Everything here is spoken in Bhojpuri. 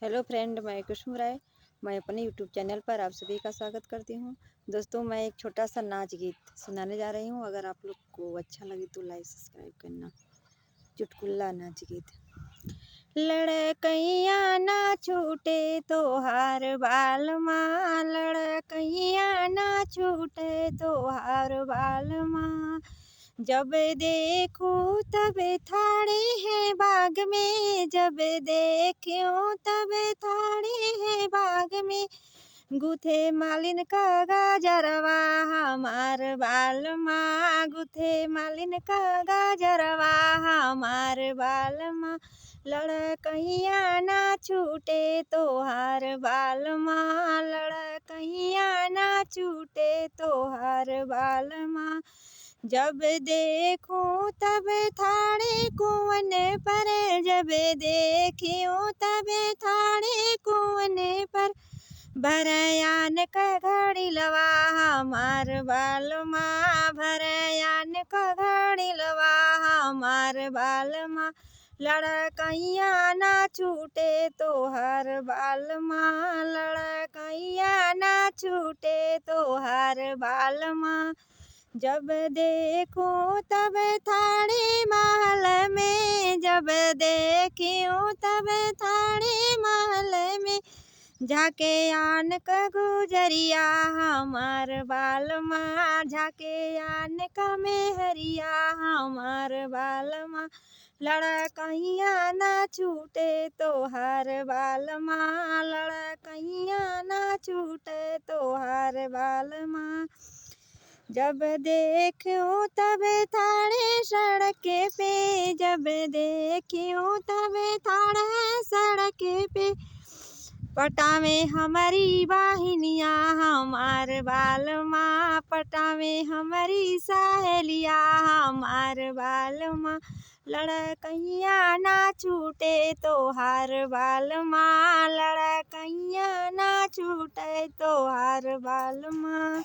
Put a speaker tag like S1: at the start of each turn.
S1: हेलो फ्रेंड, मैं कुसुम राय। मैं अपने यूट्यूब चैनल पर आप सभी का स्वागत करती हूँ। दोस्तों, मैं एक छोटा सा नाच गीत सुनाने जा रही हूँ। अगर आप लोग को अच्छा लगे तो लाइक सब्सक्राइब करना। चुटकुला नाच गीत। लड़कैया ना छूटे तो हार बाल माँ, लड़कैया ना छूटे तो हार बाल माँ। जब देखूं तब थाड़े है बाग में, जब देखूं तब थाड़े है बाग में। गुथे मालिन का गाजरवा हमार बाल माँ, गुथे मालिन का गाजरवा हमार बाल माँ। लड़कैया ना छूटे तो हार बाल माँ, लड़कैया ना छूटे तो हार बाल माँ। जब देखूं तब थाड़े कुवन पर, जब देखूं तब थाड़े कुवन पर। भरयान का घड़ी लवा हमार बाल माँ, भरयान का घड़ी लवा हमार बाल माँ। लड़कैया ना छूटे तो हार बाल माँ, लड़कैया ना छूटे तो हार बाल माँ। जब देखूं तब थाड़े महल में, जब देखूं तब थाड़े महल में। झाके आन का गुजरिया हमार बाल माँ, झाके आन का मेहरिया हमार बाल माँ। लड़कैया ना छूटे तो हार बाल माँ, लड़कैया ना छूटे तो हार बाल माँ। जब देखूं तब थाड़े सड़क पे, जब देखूं तब थाड़े सड़क पे। पटावे हमारी वाहिनिया हमार बाल माँ, पटावे हमारी सहेलिया हमार बाल माँ। लड़कैया ना छूटे तो हार बाल माँ, लड़कैया ना छूटे तो हार बाल माँ।